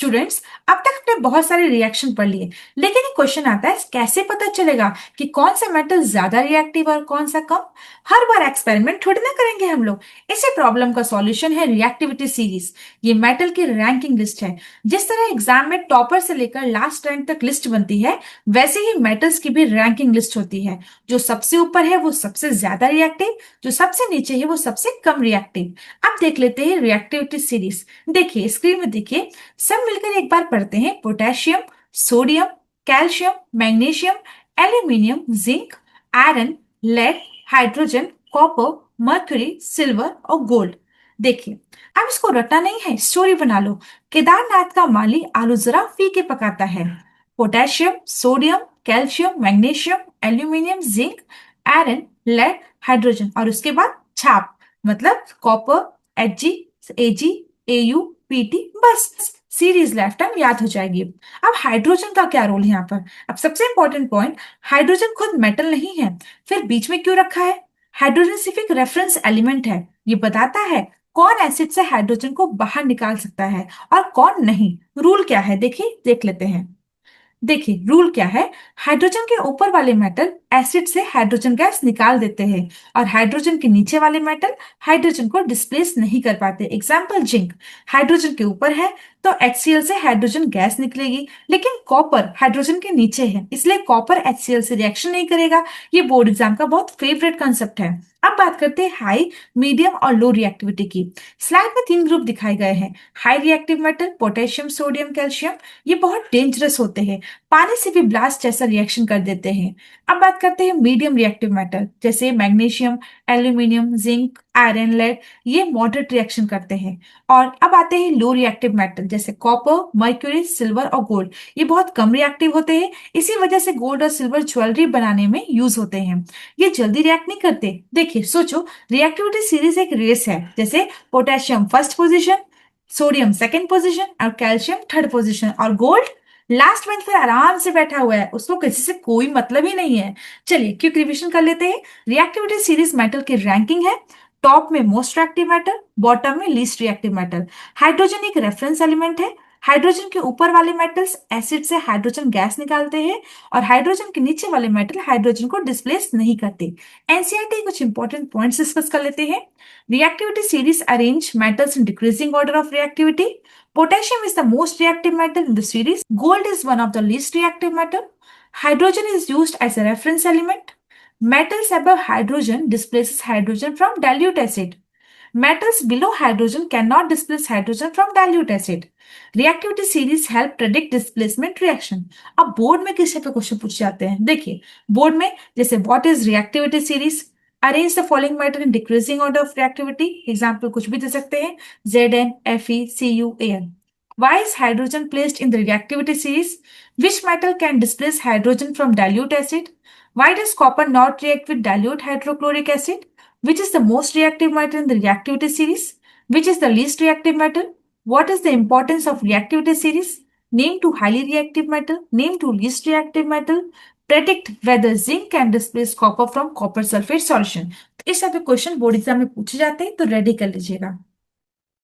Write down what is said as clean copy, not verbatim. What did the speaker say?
Students, अब तक हमने बहुत सारे रिएक्शन पढ़ लिए, लेकिन एक क्वेश्चन आता है कैसे पता चलेगा कि कौन सा मेटल ज्यादा रिएक्टिव और कौन सा कम। हर बार एक्सपेरिमेंट थोड़ी ना करेंगे हम लोग। इसी प्रॉब्लम का सॉल्यूशन है रिएक्टिविटी सीरीज। ये मेटल की रैंकिंग लिस्ट है। जिस तरह एग्जाम में टॉपर से लेकर लास्ट रैंक तक लिस्ट बनती है, वैसे ही मेटल्स की भी रैंकिंग लिस्ट होती है। जो सबसे ऊपर है वो सबसे ज्यादा रिएक्टिव, जो सबसे नीचे है वो सबसे कम रिएक्टिव। अब देख लेते हैं रिएक्टिविटी सीरीज। देखिए स्क्रीन में देखिए, सब मिलकर एक बार पढ़ते हैं। Potassium, sodium, calcium, magnesium, aluminium, zinc, iron, lead, hydrogen, copper, mercury, silver और गोल्ड। देखिए, अब इसको रटना नहीं है, स्टोरी बना लो। केदारनाथ का माली आलू जरा फीके पकाता है। Potassium, sodium, calcium, magnesium, aluminium, zinc, iron, lead, hydrogen और उसके बाद छाप, मतलब copper, H G, AG, AU, PT. बस सीरीज लाइफ टाइम याद हो जाएगी। अब हाइड्रोजन का क्या रोल है यहाँ पर? अब सबसे इंपॉर्टेंट पॉइंट, हाइड्रोजन खुद मेटल नहीं है, फिर बीच में क्यों रखा है? हाइड्रोजन सिर्फ एक रेफरेंस एलिमेंट है। ये बताता है कौन एसिड से हाइड्रोजन को बाहर निकाल सकता है और कौन नहीं। रूल क्या है देखिए, देख लेते हैं। देखिए रूल क्या है, हाइड्रोजन के ऊपर वाले मेटल एसिड से हाइड्रोजन गैस निकाल देते हैं और हाइड्रोजन के नीचे वाले मेटल हाइड्रोजन को डिस्प्लेस नहीं कर पाते। एग्जाम्पल जिंक, हाइड्रोजन के ऊपर है तो HCl से हाइड्रोजन गैस निकलेगी, लेकिन कॉपर हाइड्रोजन के नीचे है इसलिए कॉपर HCl से रिएक्शन नहीं करेगा। ये बोर्ड एग्जाम का बहुत फेवरेट कंसेप्ट है। अब बात करते हैं हाई, मीडियम और लो रिएक्टिविटी की। स्लाइड में 3 ग्रुप दिखाए गए हैं। High reactive metal potassium, sodium, calcium, ये बहुत डेंजरस होते हैं, पानी से भी ब्लास्ट जैसा रिएक्शन कर देते हैं। अब बात करते हैं मीडियम रिएक्टिव मेटल, जैसे magnesium, aluminium, zinc, iron, lead, ये मॉडरेट रिएक्शन करते हैं। और अब आते हैं लो रिएक्टिव मेटल, जैसे कॉपर, मर्क्यूरी, सिल्वर और गोल्ड, ये बहुत कम रिएक्टिव होते हैं। इसी वजह से गोल्ड और सिल्वर ज्वेलरी बनाने में यूज होते हैं। ये जल्दी रिएक्ट नहीं करते। देखिए सोचो, रिएक्टिविटी सीरीज एक रेस है, जैसे potassium first position, sodium second position और कैल्शियम थर्ड पोजीशन, और गोल्ड लास्ट बेंच पर आराम से बैठा हुआ है, उसको किसी से कोई मतलब ही नहीं है। चलिए क्विक रिवीजन कर लेते हैं। रिएक्टिविटी सीरीज मेटल की रैंकिंग है। टॉप में मोस्ट रिएक्टिव मेटल, बॉटम में लीस्ट रिएक्टिव मेटल। हाइड्रोजन एक रेफरेंस एलिमेंट है। हाइड्रोजन के ऊपर वाले मेटल्स एसिड से हाइड्रोजन गैस निकालते हैं और हाइड्रोजन के नीचे वाले मेटल हाइड्रोजन को डिस्प्लेस नहीं करते। एनसीईआरटी कुछ इंपॉर्टेंट पॉइंट्स डिस्कस कर लेते हैं। Reactivity series arrange metals in decreasing order of reactivity. Potassium is the most reactive metal in the series. Gold is one of the least reactive metal. Hydrogen is used as a reference element. Metals above hydrogen displaces hydrogen from dilute acid. Metals below hydrogen cannot displace hydrogen from dilute acid. Reactivity series help predict displacement reaction. अब board में किस पे question पूछ जाते हैं, देखिए board में जैसे what is reactivity series, arrange the following metal in decreasing order of reactivity. Example कुछ भी दे सकते हैं, Zn, Fe, Cu, An. Why is hydrogen placed in the reactivity series? Which metal can displace hydrogen from dilute acid? Why does copper not react with dilute hydrochloric acid? Which is the most reactive metal in the reactivity series? Which is the least reactive metal? What is the importance of reactivity series? Name two highly reactive metal. Name two least reactive metal. Predict whether zinc can displace copper from copper sulfate solution. तो इस type के question board exam में पूछे जाते हैं, तो ready कर लीजिएगा।